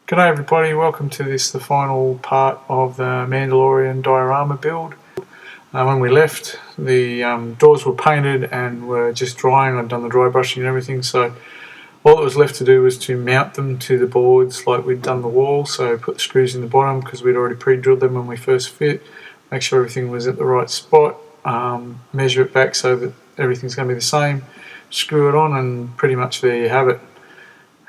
G'day everybody, welcome to the final part of the Mandalorian diorama build. When we left, the doors were painted and were just drying. I'd done the dry brushing and everything, so all that was left to do was to mount them to the boards like we'd done the wall. So put the screws in the bottom because we'd already pre-drilled them when we first fit, make sure everything was at the right spot, measure it back so that everything's going to be the same, screw it on, and pretty much there you have it.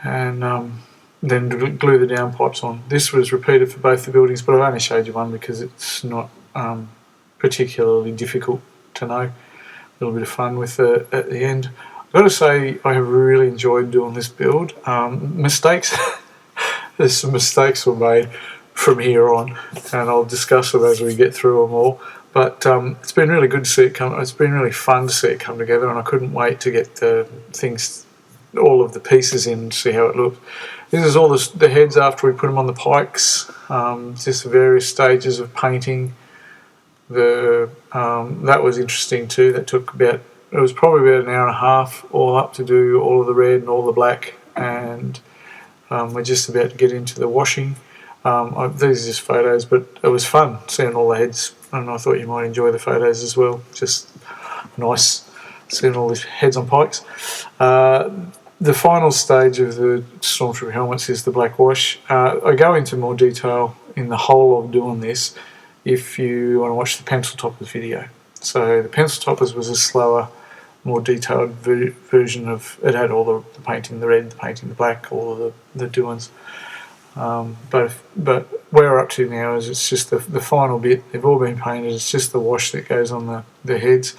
And then glue the downpipes on. This was repeated for both the buildings, but I've only showed you one because it's not particularly difficult to know. A little bit of fun with it at the end. I've got to say I have really enjoyed doing this build. Mistakes, there's some mistakes were made from here on, and I'll discuss them as we get through them all. But it's been really good to see it come. It's been really fun to see it come together, and I couldn't wait to get the things, all of the pieces in, to see how it looked. This is all the heads after we put them on the pikes. Just the various stages of painting. That was interesting too. That took it was probably about an hour and a half all up to do all of the red and all the black, and we're just about to get into the washing. These are just photos, but it was fun seeing all the heads, and I thought you might enjoy the photos as well. Just nice seeing all these heads on pikes. The final stage of the Stormtrooper helmets is the black wash. I go into more detail in the whole of doing this if you want to watch the pencil toppers video. So the pencil toppers was a slower, more detailed version of it. Had all the painting, the red, the painting, the black, all of the doings. But where we're up to now is it's just the final bit. They've all been painted. It's just the wash that goes on the heads.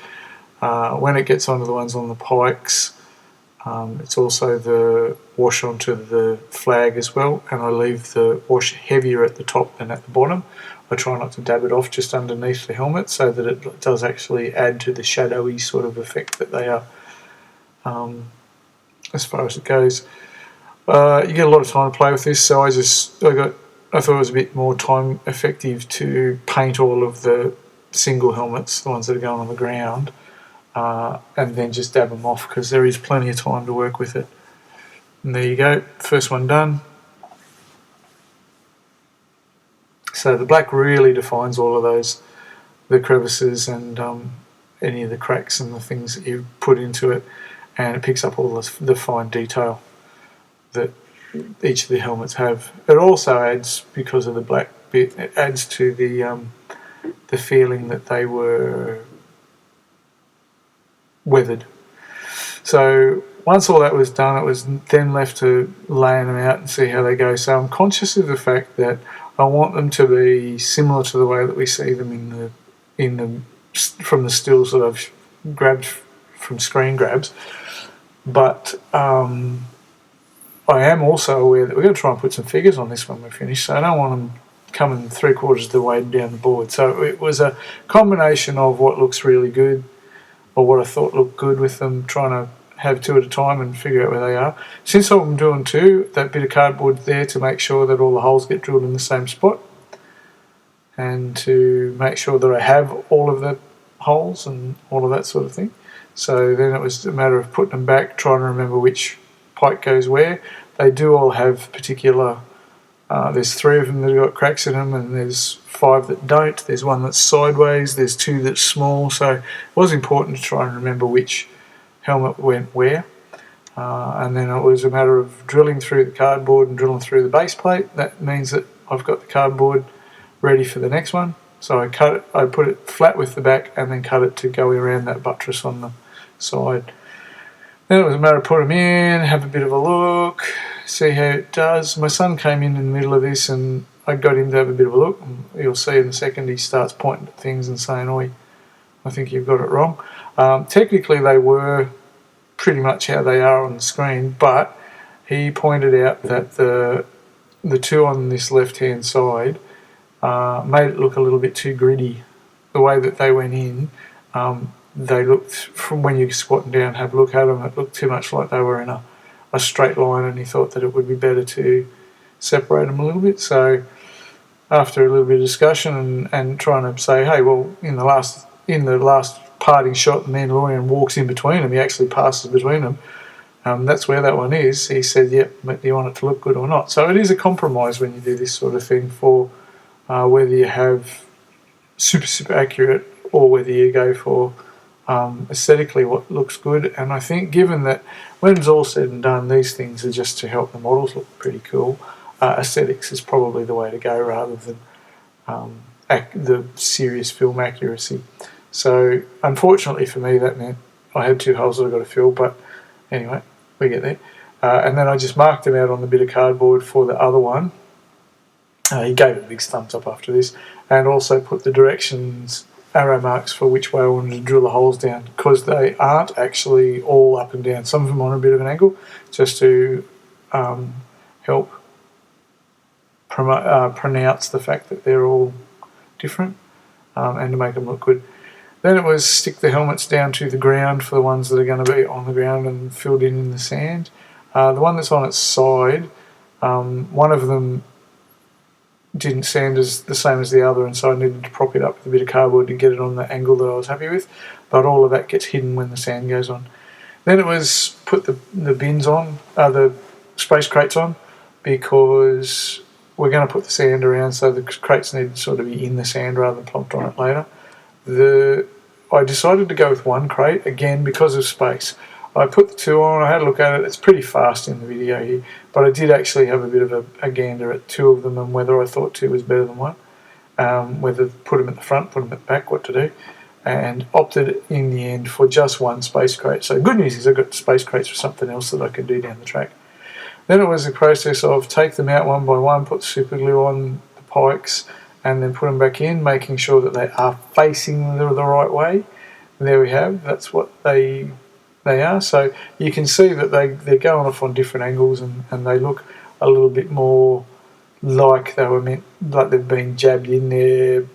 When it gets onto the ones on the pikes, it's also the wash onto the flag as well, and I leave the wash heavier at the top than at the bottom. I try not to dab it off just underneath the helmet so that it does actually add to the shadowy sort of effect that they are, as far as it goes. You get a lot of time to play with this, so I thought it was a bit more time effective to paint all of the single helmets, the ones that are going on the ground, and then just dab them off because there is plenty of time to work with it. And there you go, first one done. So the black really defines all of those, the crevices and any of the cracks and the things that you put into it, and it picks up all the fine detail that each of the helmets have. It also adds, because of the black bit, it adds to the feeling that they were weathered. So once all that was done, it was then left to laying them out and see how they go. So I'm conscious of the fact that I want them to be similar to the way that we see them from the stills that I've grabbed from screen grabs. But I am also aware that we're going to try and put some figures on this when we're finished, so I don't want them coming 3/4 of the way down the board. So it was a combination of what looks really good, or what I thought looked good with them, trying to have two at a time and figure out where they are. Since I'm doing two, that bit of cardboard there to make sure that all the holes get drilled in the same spot, and to make sure that I have all of the holes and all of that sort of thing. So then it was a matter of putting them back, trying to remember which pike goes where. They do all have particular, there's 3 of them that have got cracks in them, and there's 5 that don't. There's one that's sideways, there's 2 that's small, so it was important to try and remember which helmet went where. And then it was a matter of drilling through the cardboard and drilling through the base plate. That means that I've got the cardboard ready for the next one. So I put it flat with the back and then cut it to go around that buttress on the side. Then it was a matter of putting them in, have a bit of a look, see how it does. My son came in the middle of this and I got him to have a bit of a look. You'll see in a second he starts pointing at things and saying, "Oi, I think you've got it wrong." Technically they were pretty much how they are on the screen, but he pointed out that the 2 on this left-hand side made it look a little bit too gritty. The way that they went in, they looked, from when you're squatting down, have a look at them, it looked too much like they were in a straight line, and he thought that it would be better to separate them a little bit. So after a little bit of discussion and trying to say, hey, well, in the last parting shot, the Mandalorian walks in between them, he actually passes between them, that's where that one is. He said, yep, do you want it to look good or not? So it is a compromise when you do this sort of thing for whether you have super accurate or whether you go for aesthetically what looks good. And I think given that when it's all said and done, these things are just to help the models look pretty cool, aesthetics is probably the way to go rather than the serious film accuracy. So unfortunately for me, that meant I had 2 holes that I got to fill, but anyway, we get there. And then I just marked them out on the bit of cardboard for the other one. He gave it a big thumbs up after this, and also put the directions, arrow marks for which way I wanted to drill the holes down, because they aren't actually all up and down. Some of them on a bit of an angle, just to help pronounce the fact that they're all different and to make them look good. Then it was stick the helmets down to the ground for the ones that are going to be on the ground and filled in the sand. The one that's on its side, one of them didn't sand as the same as the other, and so I needed to prop it up with a bit of cardboard to get it on the angle that I was happy with, but all of that gets hidden when the sand goes on. Then it was put the bins on, the space crates on, because we're going to put the sand around, so the crates need to sort of be in the sand rather than plonked on it later. I decided to go with one crate, again because of space. I put the 2 on, I had a look at it, it's pretty fast in the video here, but I did actually have a bit of a gander at 2 of them and whether I thought 2 was better than 1, whether to put them at the front, put them at the back, what to do, and opted in the end for just 1 space crate. So the good news is I got space crates for something else that I could do down the track. Then it was a process of take them out one by one, put super glue on the pikes, and then put them back in, making sure that they are facing the right way. And there we have, that's what they are. So you can see that they're going off on different angles, and they look a little bit more like they were meant, like they've been jabbed in there,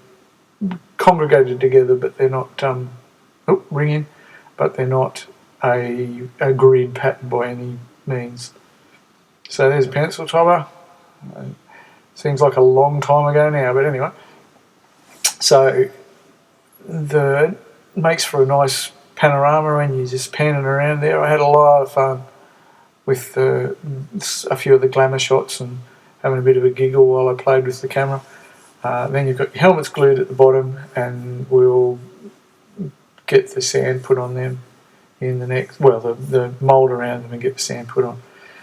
congregated together, but they're not ringing, but they're not a grid pattern by any means. So there's a pencil topper. Seems like a long time ago now, but anyway. So the makes for a nice panorama when you're just panning around there. I had a lot of fun with a few of the glamour shots and having a bit of a giggle while I played with the camera. Then you've got your helmets glued at the bottom, and we'll get the sand put on them in the next, well, the mould around them and get the sand put on.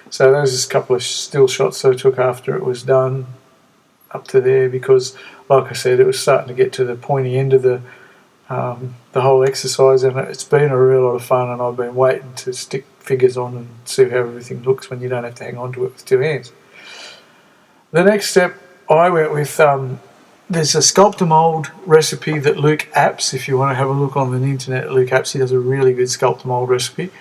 So those are just a couple of still shots that I took after it was done up to there, because like I said, it was starting to get to the pointy end of the whole exercise, and it's been a real lot of fun, and I've been waiting to stick figures on and see how everything looks when you don't have to hang on to it with 2 hands. The next step I went with, there's a sculptor mould recipe that Luke Apps, if you want to have a look on the internet, Luke Apps, he does a really good sculptor mould recipe,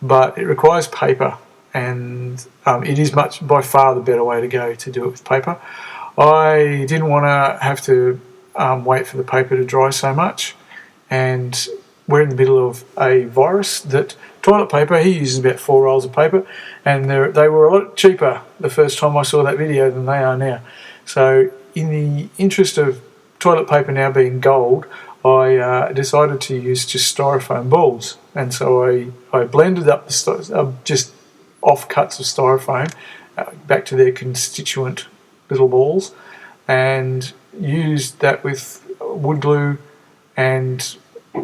but it requires paper, and it is by far the better way to go to do it with paper. I didn't want to have to wait for the paper to dry so much, and we're in the middle of a virus that toilet paper, he uses about 4 rolls of paper, and they were a lot cheaper the first time I saw that video than they are now. So in the interest of toilet paper now being gold, I decided to use just styrofoam balls, and so I blended up just offcuts of styrofoam back to their constituent little balls, and used that with wood glue and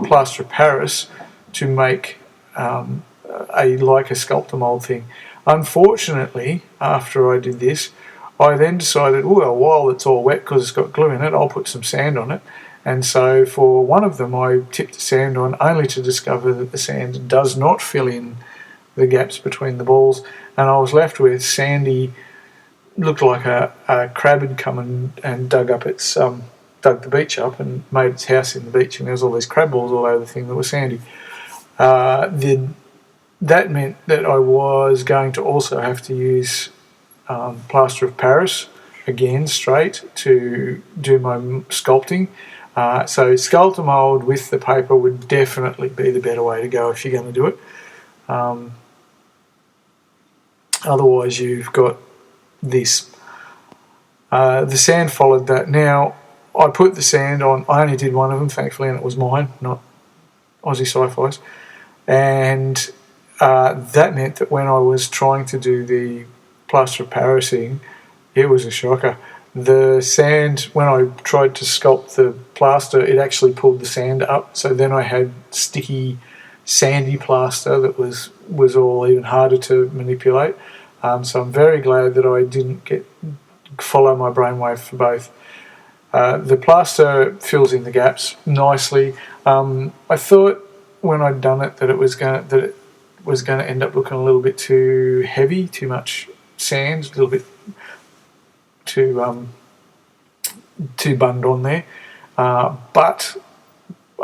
plaster of Paris to make like a sculptor mould thing. Unfortunately, after I did this, I then decided, well, while it's all wet because it's got glue in it, I'll put some sand on it. And so for one of them, I tipped the sand on, only to discover that the sand does not fill in the gaps between the balls, and I was left with sandy, looked like a crab had come and dug the beach up and made its house in the beach, and there was all these crab balls all over the thing that were sandy. That meant that I was going to also have to use plaster of Paris, again straight, to do my sculpting. So sculptor mould with the paper would definitely be the better way to go if you're going to do it. Otherwise you've got this. The sand followed that. Now, I put the sand on, I only did one of them thankfully, and it was mine, not Aussie Sci-Fi's, and that meant that when I was trying to do the plaster of Parising, it was a shocker. The sand, when I tried to sculpt the plaster, it actually pulled the sand up. So then I had sticky, sandy plaster that was all even harder to manipulate. So I'm very glad that I didn't follow my brainwave for both. The plaster fills in the gaps nicely. I thought when I'd done it that it was going to end up looking a little bit too heavy, too much sand, a little bit too bunged on there. But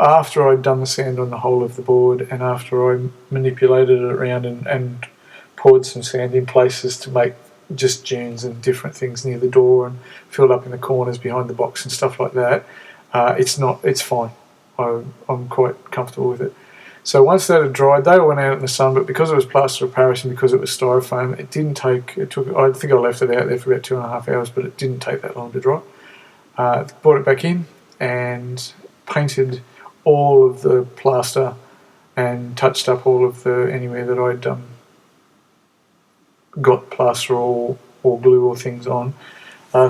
after I'd done the sand on the whole of the board, and after I manipulated it around and poured some sand in places to make just dunes and different things near the door and filled up in the corners behind the box and stuff like that, it's fine. I'm quite comfortable with it. So once that had dried, they all went out in the sun, but because it was plaster of Paris and because it was styrofoam, I think I left it out there for about 2.5 hours, but it didn't take that long to dry. Brought it back in and painted all of the plaster and touched up all of anywhere that I'd got plaster or glue or things on,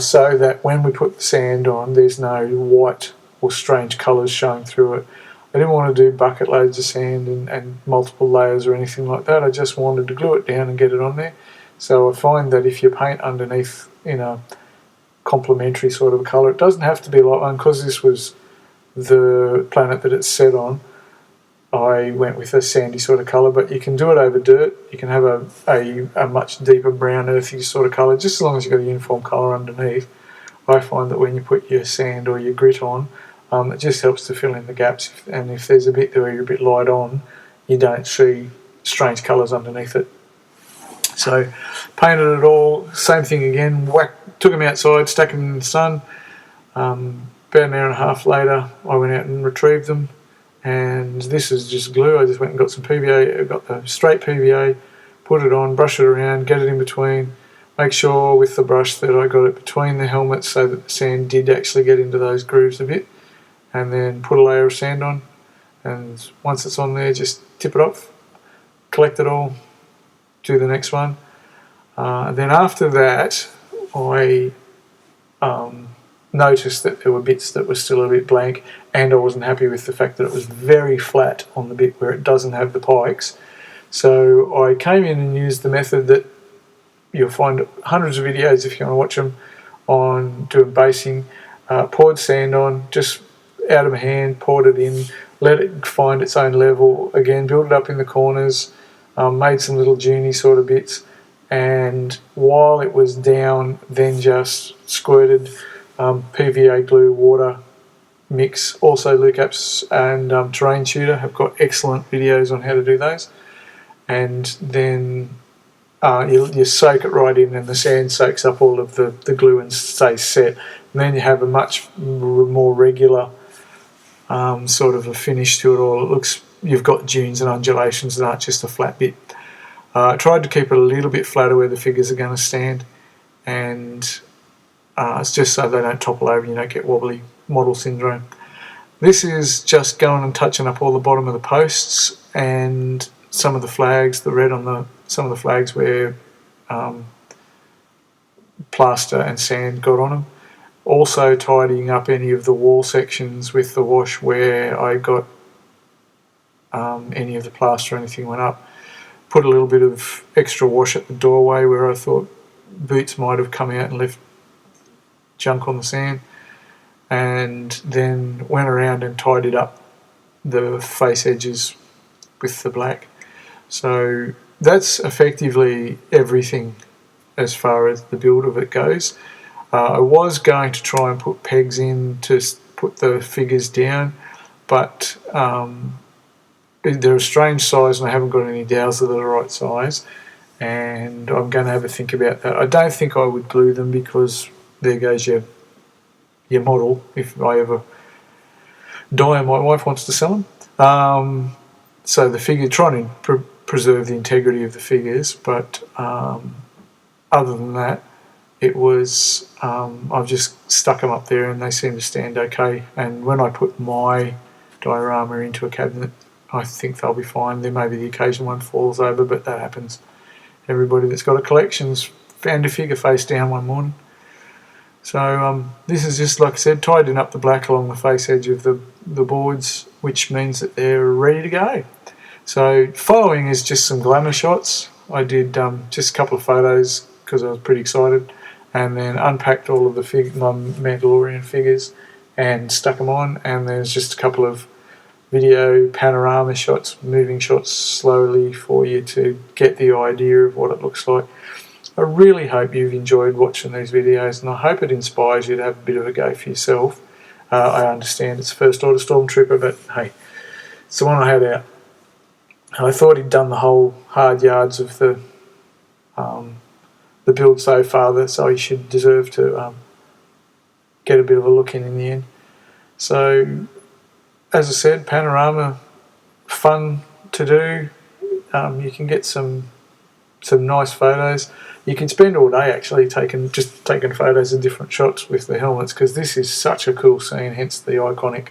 so that when we put the sand on, there's no white or strange colours showing through it. I didn't want to do bucket loads of sand and multiple layers or anything like that. I just wanted to glue it down and get it on there. So I find that if you paint underneath in a complementary sort of colour, it doesn't have to be a light one. Because this was the planet that it's set on, I went with a sandy sort of colour, but you can do it over dirt. You can have a much deeper brown earthy sort of colour, just as long as you've got a uniform colour underneath. I find that when you put your sand or your grit on, it just helps to fill in the gaps, and if there's a bit there where you're a bit light on, you don't see strange colours underneath it. So painted it all, same thing again, took them outside, stuck them in the sun. About an hour and a half later, I went out and retrieved them, and this is just glue. I just went and got some PVA, I got the straight PVA, put it on, brush it around, get it in between, make sure with the brush that I got it between the helmets so that the sand did actually get into those grooves a bit, and then put a layer of sand on, and once it's on there, just tip it off, collect it all, do the next one. Then after that, I noticed that there were bits that were still a bit blank, and I wasn't happy with the fact that it was very flat on the bit where it doesn't have the pikes. So I came in and used the method that you'll find hundreds of videos if you want to watch them on doing basing. Poured sand on, just out of my hand, poured it in, let it find its own level, again built it up in the corners, made some little duney sort of bits, and while it was down, then just squirted PVA glue, water mix. Also Lucaps and Terrain Tutor have got excellent videos on how to do those, and then you soak it right in, and the sand soaks up all of the glue and stays set, and then you have a much more regular sort of a finish to it all. It looks, you've got dunes and undulations that aren't just a flat bit. I tried to keep it a little bit flatter where the figures are going to stand, and it's just so they don't topple over and you don't get wobbly model syndrome. This is just going and touching up all the bottom of the posts and some of the flags, the red on some of the flags where plaster and sand got on them. Also tidying up any of the wall sections with the wash where I got any of the plaster or anything went up. Put a little bit of extra wash at the doorway where I thought boots might have come out and left junk on the sand, and then went around and tidied up the face edges with the black. So that's effectively everything as far as the build of it goes. I was going to try and put pegs in to put the figures down, but they're a strange size and I haven't got any dowels that are the right size, and I'm going to have a think about that. I don't think I would glue them because there goes your model if I ever die and my wife wants to sell them. So the figure, trying to preserve the integrity of the figures, but other than that, it was I've just stuck them up there and they seem to stand okay. And when I put my diorama into a cabinet, I think they'll be fine. There may be the occasion one falls over, but that happens. Everybody that's got a collection's found a figure face down one morning. So this is just, like I said, tidying up the black along the face edge of the boards, which means that they're ready to go. So following is just some glamour shots. I did just a couple of photos because I was pretty excited, and then unpacked all of the my Mandalorian figures and stuck them on, and there's just a couple of video panorama shots, moving shots slowly for you to get the idea of what it looks like. I really hope you've enjoyed watching these videos, and I hope it inspires you to have a bit of a go for yourself. I understand it's First Order Stormtrooper, but hey, it's the one I had out. I thought he'd done the whole hard yards of the build so far, so he should deserve to get a bit of a look in the end. So, as I said, panorama, fun to do. You can get some nice photos. You can spend all day actually taking photos of different shots with the helmets, because this is such a cool scene, hence the iconic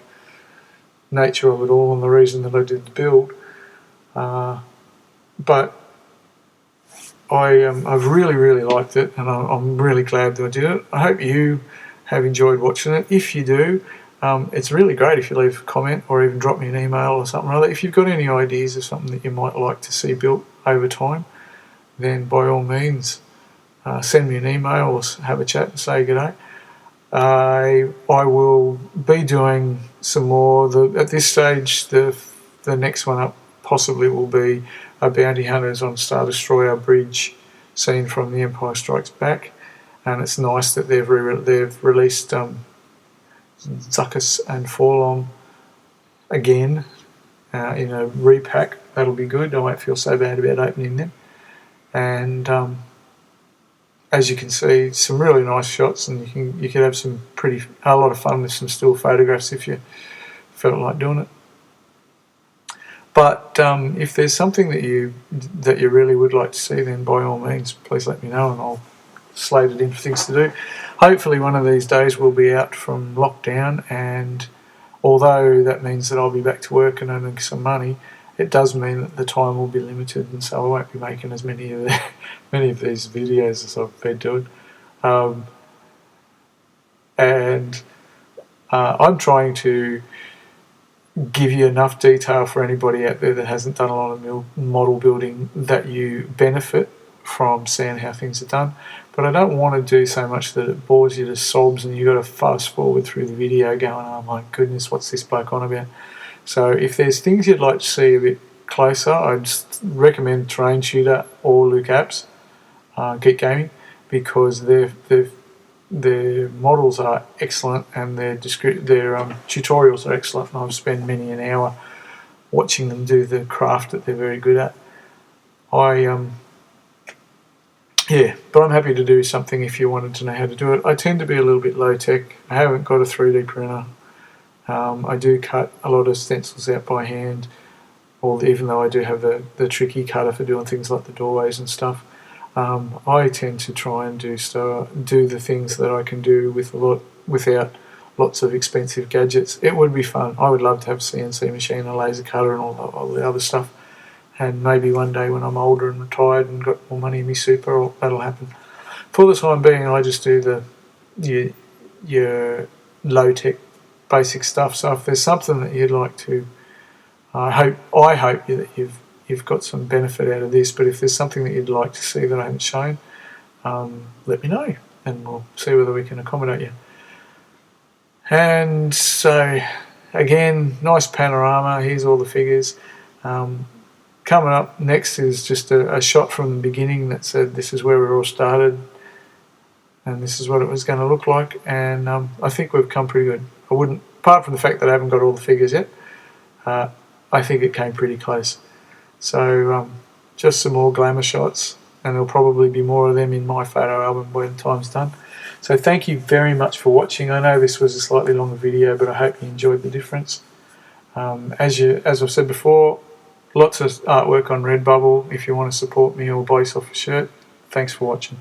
nature of it all and the reason that I did the build. But I've really liked it, and I'm really glad that I did it. I hope you have enjoyed watching it. If you do, it's really great if you leave a comment or even drop me an email or something like that. If you've got any ideas of something that you might like to see built over time, then by all means send me an email or have a chat and say good day. I will be doing some more. At this stage, the next one up possibly will be a Bounty Hunters on Star Destroyer bridge scene from The Empire Strikes Back, and it's nice that they've released Zuckuss and Forlong again in a repack. That'll be good. I won't feel so bad about opening them. And as you can see, some really nice shots, and you could have a lot of fun with some still photographs if you felt like doing it. But if there's something that you really would like to see, then by all means, please let me know, and I'll slate it in for things to do. Hopefully one of these days we'll be out from lockdown, and although that means that I'll be back to work and earning some money, it does mean that the time will be limited, and so I won't be making as many of these videos as I've been doing. I'm trying to give you enough detail for anybody out there that hasn't done a lot of model building that you benefit from seeing how things are done. But I don't want to do so much that it bores you to sobs and you've got to fast forward through the video going, oh my goodness, what's this bloke on about? So if there's things you'd like to see a bit closer, I'd recommend Terrain Tutor or Luke Apps, Geek Gaming, because their models are excellent and their tutorials are excellent, and I've spent many an hour watching them do the craft that they're very good at. But I'm happy to do something if you wanted to know how to do it. I tend to be a little bit low tech. I haven't got a 3D printer. I do cut a lot of stencils out by hand, even though I do have the tricky cutter for doing things like the doorways and stuff. I tend to try and do the things that I can do without lots of expensive gadgets. It would be fun. I would love to have a CNC machine, a laser cutter, and all the other stuff. And maybe one day when I'm older and retired and got more money in my super, that'll happen. For the time being, I just do your low-tech basic stuff. So if there's something that you'd like to, I hope that you've got some benefit out of this. But if there's something that you'd like to see that I haven't shown, let me know, and we'll see whether we can accommodate you. And so, again, nice panorama. Here's all the figures. Coming up next is just a shot from the beginning that said this is where we all started and this is what it was going to look like, and I think we've come pretty good. Apart from the fact that I haven't got all the figures yet, I think it came pretty close. So just some more glamour shots, and there'll probably be more of them in my photo album when time's done. So thank you very much for watching. I know this was a slightly longer video, but I hope you enjoyed the difference. As I've said before, lots of artwork on Redbubble if you want to support me or buy yourself a shirt. Thanks for watching.